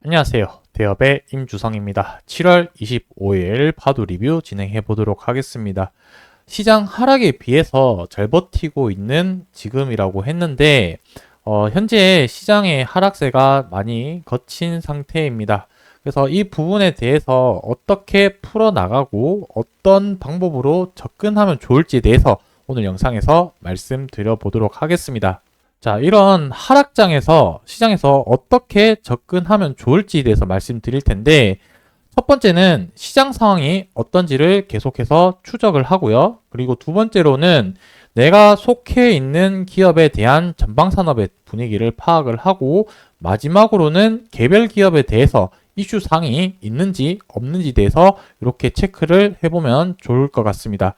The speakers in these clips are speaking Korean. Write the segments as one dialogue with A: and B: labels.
A: 안녕하세요. 대업의 임주성입니다. 7월 25일 파도 리뷰 진행해 보도록 하겠습니다. 시장 하락에 비해서 잘 버티고 있는 지금이라고 했는데 현재 시장의 하락세가 많이 거친 상태입니다. 그래서 이 부분에 대해서 어떻게 풀어나가고 어떤 방법으로 접근하면 좋을지에 대해서 오늘 영상에서 말씀드려 보도록 하겠습니다. 자, 이런 하락장에서 시장에서 어떻게 접근하면 좋을지에 대해서 말씀드릴 텐데, 첫 번째는 시장 상황이 어떤지를 계속해서 추적을 하고요. 그리고 두 번째로는 내가 속해 있는 기업에 대한 전방 산업의 분위기를 파악을 하고, 마지막으로는 개별 기업에 대해서 이슈 사항이 있는지 없는지에 대해서 이렇게 체크를 해보면 좋을 것 같습니다.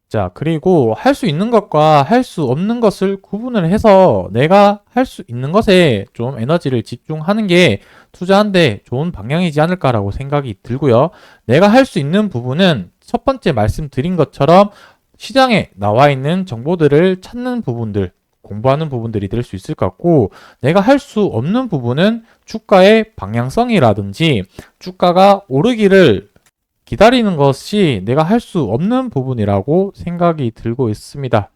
A: 자, 그리고 할 수 있는 것과 할 수 없는 것을 구분을 해서 내가 할 수 있는 것에 좀 에너지를 집중하는 게 투자하는데 좋은 방향이지 않을까라고 생각이 들고요. 내가 할 수 있는 부분은 첫 번째 말씀드린 것처럼 시장에 나와 있는 정보들을 찾는 부분들, 공부하는 부분들이 될 수 있을 것 같고, 내가 할 수 없는 부분은 주가의 방향성이라든지 주가가 오르기를 기다리는 것이 내가 할 수 없는 부분이라고 생각이 들고 있습니다.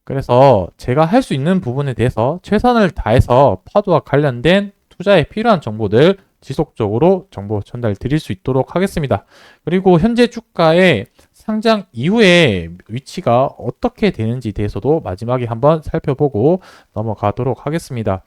A: 그래서 제가 할 수 있는 부분에 대해서 최선을 다해서 파도와 관련된 투자에 필요한 정보들 지속적으로 정보 전달 드릴 수 있도록 하겠습니다. 그리고 현재 주가의 상장 이후에 위치가 어떻게 되는지 대해서도 마지막에 한번 살펴보고 넘어가도록 하겠습니다.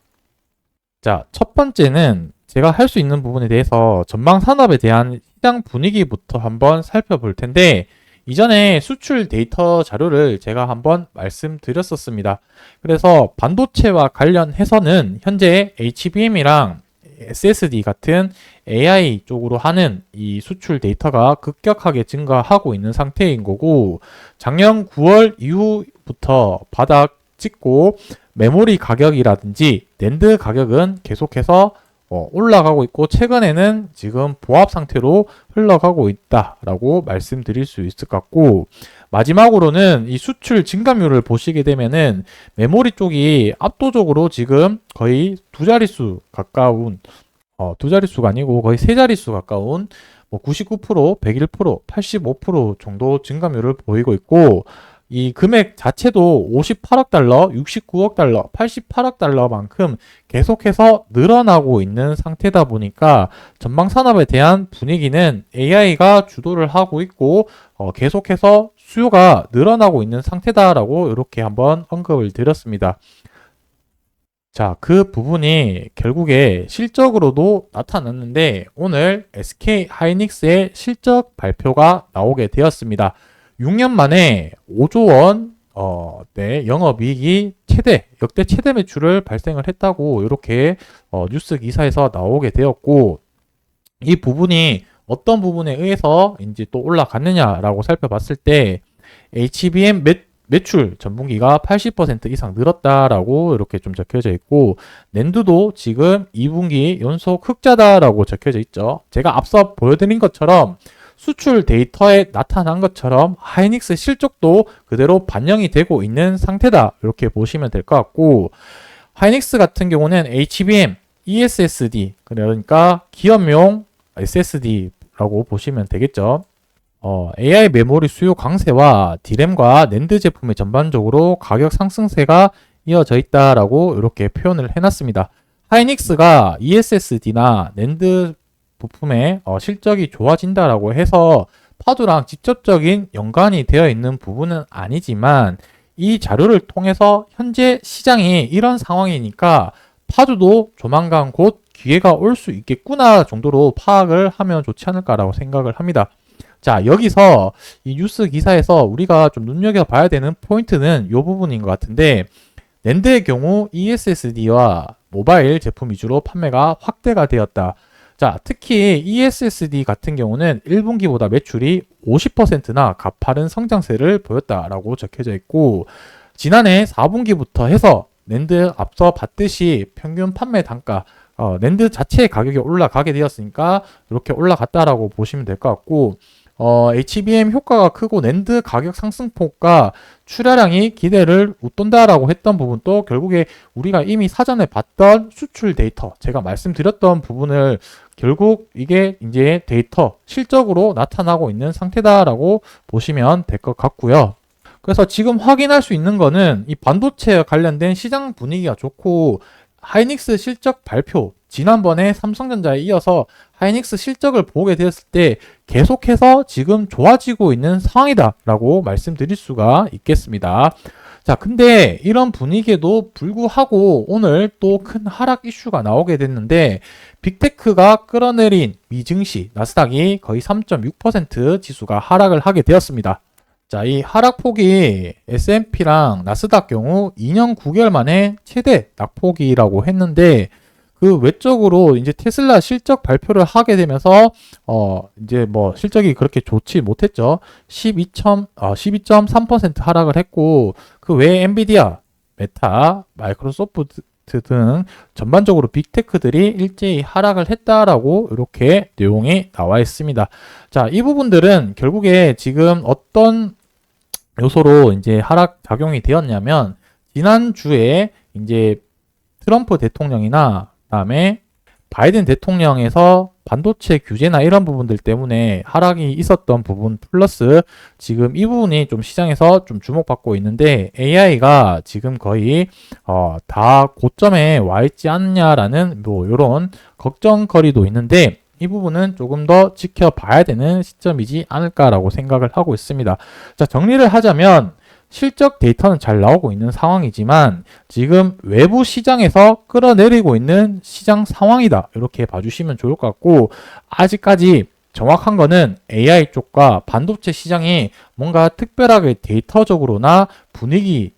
A: 자, 첫 번째는 제가 할 수 있는 부분에 대해서 전방 산업에 대한 시장 분위기부터 한번 살펴볼 텐데, 이전에 수출 데이터 자료를 제가 한번 말씀드렸었습니다. 그래서 반도체와 관련해서는 현재 HBM이랑 SSD 같은 AI 쪽으로 하는 이 수출 데이터가 급격하게 증가하고 있는 상태인 거고, 작년 9월 이후부터 바닥 찍고 메모리 가격이라든지 낸드 가격은 계속해서 올라가고 있고, 최근에는 지금 보합 상태로 흘러가고 있다라고 말씀드릴 수 있을 것 같고, 마지막으로는 이 수출 증감률을 보시게 되면은 메모리 쪽이 압도적으로 지금 거의 두 자릿수 가까운, 두 자릿수가 아니고 거의 세 자릿수 가까운 99%, 101%, 85% 정도 증감률을 보이고 있고, 이 금액 자체도 58억 달러, 69억 달러, 88억 달러만큼 계속해서 늘어나고 있는 상태다 보니까 전방 산업에 대한 분위기는 AI가 주도를 하고 있고 계속해서 수요가 늘어나고 있는 상태다라고 이렇게 한번 언급을 드렸습니다. 자, 그 부분이 결국에 실적으로도 나타났는데 오늘 SK 하이닉스의 실적 발표가 나오게 되었습니다. 6년 만에 5조 원 영업이익이 역대 최대 매출을 발생을 했다고 이렇게 뉴스 기사에서 나오게 되었고, 이 부분이 어떤 부분에 의해서 이제 또 올라갔느냐라고 살펴봤을 때 HBM 매출 전분기가 80% 이상 늘었다라고 이렇게 좀 적혀져 있고, 낸드도 지금 2분기 연속 흑자다라고 적혀져 있죠. 제가 앞서 보여드린 것처럼 수출 데이터에 나타난 것처럼 하이닉스 실적도 그대로 반영이 되고 있는 상태다, 이렇게 보시면 될 것 같고, 하이닉스 같은 경우는 HBM, ESSD, 그러니까 기업용 SSD라고 보시면 되겠죠. AI 메모리 수요 강세와 D램과 낸드 제품의 전반적으로 가격 상승세가 이어져 있다라고 이렇게 표현을 해놨습니다. 하이닉스가 ESSD나 낸드 부품의 실적이 좋아진다라고 해서 파도랑 직접적인 연관이 되어 있는 부분은 아니지만, 이 자료를 통해서 현재 시장이 이런 상황이니까 파도도 조만간 곧 기회가 올 수 있겠구나 정도로 파악을 하면 좋지 않을까라고 생각을 합니다. 자, 여기서 이 뉴스 기사에서 우리가 좀 눈여겨봐야 되는 포인트는 이 부분인 것 같은데, 낸드의 경우 ESSD와 모바일 제품 위주로 판매가 확대가 되었다. 자, 특히 ESSD 같은 경우는 1분기보다 매출이 50%나 가파른 성장세를 보였다라고 적혀져 있고, 지난해 4분기부터 해서 낸드 앞서 봤듯이 평균 판매 단가, 낸드 자체의 가격이 올라가게 되었으니까 이렇게 올라갔다라고 보시면 될 것 같고, HBM 효과가 크고 낸드 가격 상승폭과 출하량이 기대를 웃돈다라고 했던 부분도 결국에 우리가 이미 사전에 봤던 수출 데이터, 제가 말씀드렸던 부분을 결국 이게 이제 데이터 실적으로 나타나고 있는 상태다라고 보시면 될 것 같고요. 그래서 지금 확인할 수 있는 거는 이 반도체와 관련된 시장 분위기가 좋고 하이닉스 실적 발표, 지난번에 삼성전자에 이어서 하이닉스 실적을 보게 되었을 때 계속해서 지금 좋아지고 있는 상황이다라고 말씀드릴 수가 있겠습니다. 자, 근데 이런 분위기에도 불구하고 오늘 또 큰 하락 이슈가 나오게 됐는데 빅테크가 끌어내린 미증시 나스닥이 거의 3.6% 지수가 하락을 하게 되었습니다. 자, 이 하락폭이 S&P랑 나스닥 경우 2년 9개월 만에 최대 낙폭이라고 했는데 그 외적으로 이제 테슬라 실적 발표를 하게 되면서 이제 뭐 실적이 그렇게 좋지 못했죠. 12.3% 하락을 했고 그 외에 엔비디아, 메타, 마이크로소프트 등 전반적으로 빅테크들이 일제히 하락을 했다라고 이렇게 내용이 나와 있습니다. 자, 이 부분들은 결국에 지금 어떤 요소로 이제 하락 작용이 되었냐면 지난주에 이제 트럼프 대통령이나 그다음에 바이든 대통령에서 반도체 규제나 이런 부분들 때문에 하락이 있었던 부분 플러스 지금 이 부분이 좀 시장에서 좀 주목받고 있는데 AI가 지금 거의 다 고점에 와 있지 않냐라는 뭐 이런 걱정거리도 있는데 이 부분은 조금 더 지켜봐야 되는 시점이지 않을까라고 생각을 하고 있습니다. 자, 정리를 하자면 실적 데이터는 잘 나오고 있는 상황이지만 지금 외부 시장에서 끌어내리고 있는 시장 상황이다. 이렇게 봐주시면 좋을 것 같고 아직까지 정확한 거는 AI 쪽과 반도체 시장이 뭔가 특별하게 데이터적으로나 분위기는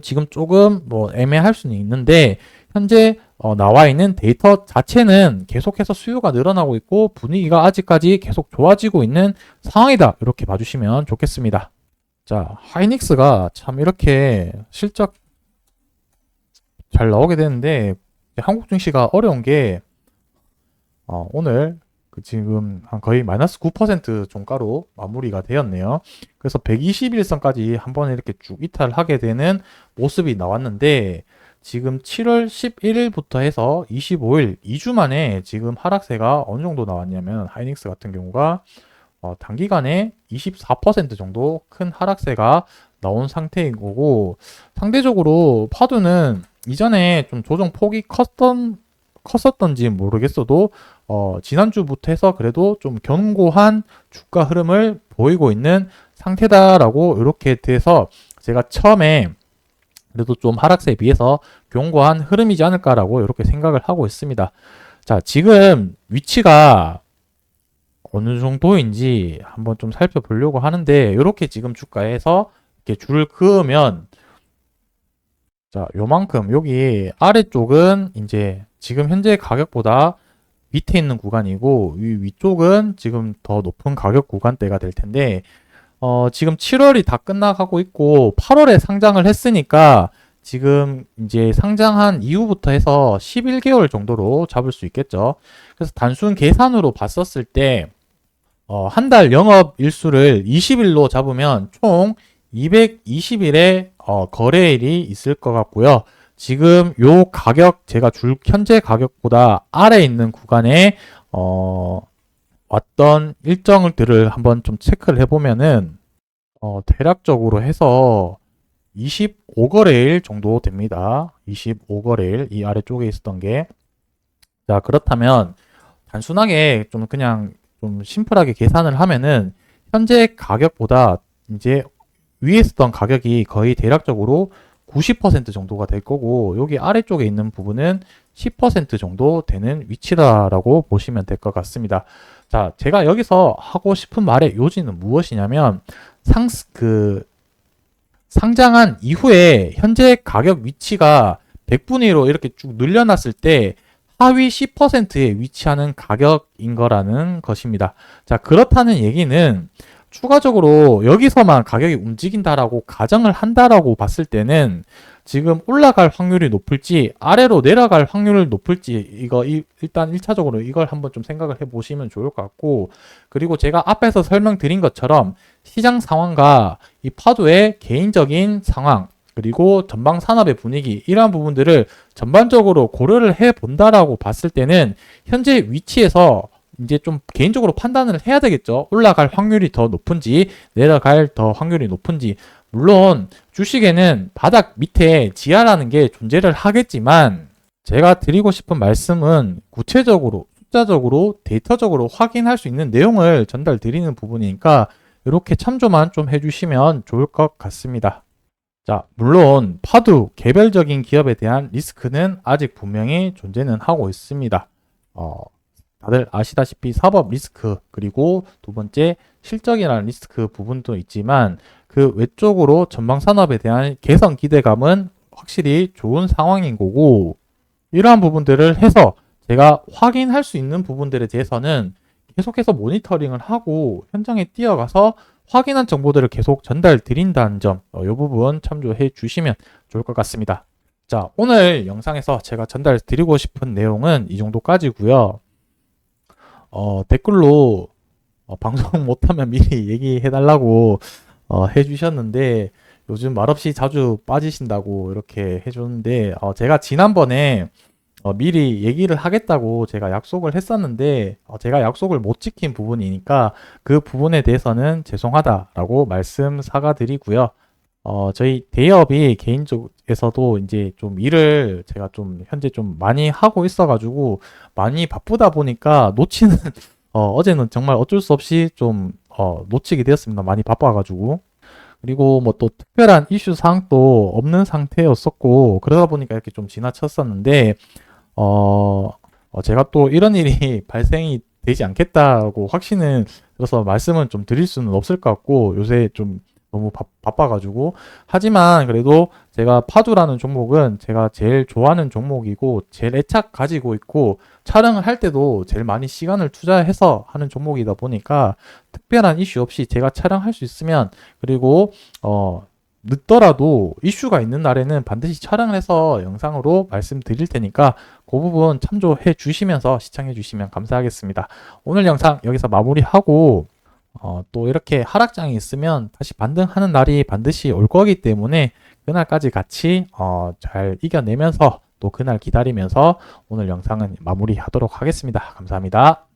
A: 지금 조금 뭐 애매할 수는 있는데 현재 나와 있는 데이터 자체는 계속해서 수요가 늘어나고 있고 분위기가 아직까지 계속 좋아지고 있는 상황이다. 이렇게 봐주시면 좋겠습니다. 자, 하이닉스가 참 이렇게 실적 잘 나오게 되는데 한국 증시가 어려운 게 오늘 지금 한 거의 마이너스 9% 종가로 마무리가 되었네요. 그래서 121선까지 한번 이렇게 쭉 이탈하게 되는 모습이 나왔는데 지금 7월 11일부터 해서 25일 2주 만에 지금 하락세가 어느 정도 나왔냐면 하이닉스 같은 경우가 단기간에 24% 정도 큰 하락세가 나온 상태인 거고 상대적으로 파도는 이전에 좀 조정 폭이 컸었던지 모르겠어도 지난주부터 해서 그래도 좀 견고한 주가 흐름을 보이고 있는 상태다라고 이렇게 돼서 제가 처음에 그래도 좀 하락세에 비해서 견고한 흐름이지 않을까라고 이렇게 생각을 하고 있습니다. 자, 지금 위치가 어느 정도인지 한번 좀 살펴보려고 하는데 이렇게 지금 주가에서 이렇게 줄을 그으면 자, 요만큼 여기 아래쪽은 이제 지금 현재 가격보다 밑에 있는 구간이고 위쪽은 지금 더 높은 가격 구간대가 될 텐데 지금 7월이 다 끝나가고 있고 8월에 상장을 했으니까 지금 이제 상장한 이후부터 해서 11개월 정도로 잡을 수 있겠죠. 그래서 단순 계산으로 봤었을 때 한 달 영업 일수를 20일로 잡으면 총 220일의 거래일이 있을 것 같고요. 지금 요 가격 제가 현재 가격보다 아래에 있는 구간에 왔던 일정들을 한번 좀 체크를 해보면은 대략적으로 해서 25거래일 정도 됩니다. 25거래일 이 아래쪽에 있었던 게 자, 그렇다면 단순하게 좀 그냥 좀 심플하게 계산을 하면은 현재 가격보다 이제 위에 있었던 가격이 거의 대략적으로 90% 정도가 될 거고 여기 아래쪽에 있는 부분은 10% 정도 되는 위치다라고 보시면 될 것 같습니다. 자, 제가 여기서 하고 싶은 말의 요지는 무엇이냐면 상장한 이후에 현재 가격 위치가 100분의 1로 이렇게 쭉 늘려놨을 때 하위 10%에 위치하는 가격인 거라는 것입니다. 자, 그렇다는 얘기는 추가적으로 여기서만 가격이 움직인다라고 가정을 한다라고 봤을 때는 지금 올라갈 확률이 높을지 아래로 내려갈 확률이 높을지 일단 1차적으로 이걸 한번 좀 생각을 해 보시면 좋을 것 같고 그리고 제가 앞에서 설명드린 것처럼 시장 상황과 이 파도의 개인적인 상황 그리고 전방 산업의 분위기 이러한 부분들을 전반적으로 고려를 해 본다라고 봤을 때는 현재 위치에서 이제 좀 개인적으로 판단을 해야 되겠죠. 올라갈 확률이 더 높은지 내려갈 더 확률이 높은지. 물론 주식에는 바닥 밑에 지하라는 게 존재를 하겠지만 제가 드리고 싶은 말씀은 구체적으로 숫자적으로 데이터적으로 확인할 수 있는 내용을 전달 드리는 부분이니까 이렇게 참조만 좀 해주시면 좋을 것 같습니다. 자, 물론 파두 개별적인 기업에 대한 리스크는 아직 분명히 존재는 하고 있습니다. 다들 아시다시피 사법 리스크 그리고 두 번째 실적이라는 리스크 부분도 있지만 그 외적으로 전방 산업에 대한 개선 기대감은 확실히 좋은 상황인 거고 이러한 부분들을 해서 제가 확인할 수 있는 부분들에 대해서는 계속해서 모니터링을 하고 현장에 뛰어가서 확인한 정보들을 계속 전달 드린다는 점, 이 부분 참조해 주시면 좋을 것 같습니다. 자, 오늘 영상에서 제가 전달 드리고 싶은 내용은 이 정도까지고요. 댓글로 방송 못하면 미리 얘기해 달라고 해주셨는데 요즘 말없이 자주 빠지신다고 이렇게 해줬는데 제가 지난번에 미리 얘기를 하겠다고 제가 약속을 했었는데 제가 약속을 못 지킨 부분이니까 그 부분에 대해서는 죄송하다라고 말씀 사과드리고요. 저희 대기업이 개인 쪽에서도 이제 좀 일을 제가 좀 현재 좀 많이 하고 있어가지고 많이 바쁘다 보니까 놓치는 어제는 정말 어쩔 수 없이 좀 놓치게 되었습니다. 많이 바빠가지고. 그리고 뭐 또 특별한 이슈 사항도 없는 상태였었고 그러다 보니까 이렇게 좀 지나쳤었는데 제가 또 이런 일이 발생이 되지 않겠다고 확신은 들어서 말씀은 좀 드릴 수는 없을 것 같고 요새 좀 너무 바빠가지고 하지만 그래도 제가 파두라는 종목은 제가 제일 좋아하는 종목이고 제일 애착 가지고 있고 촬영을 할 때도 제일 많이 시간을 투자해서 하는 종목이다 보니까 특별한 이슈 없이 제가 촬영할 수 있으면 그리고 늦더라도 이슈가 있는 날에는 반드시 촬영을 해서 영상으로 말씀드릴 테니까 그 부분 참조해 주시면서 시청해 주시면 감사하겠습니다. 오늘 영상 여기서 마무리하고 또 이렇게 하락장이 있으면 다시 반등하는 날이 반드시 올 거기 때문에 그날까지 같이 잘 이겨내면서 또 그날 기다리면서 오늘 영상은 마무리하도록 하겠습니다. 감사합니다.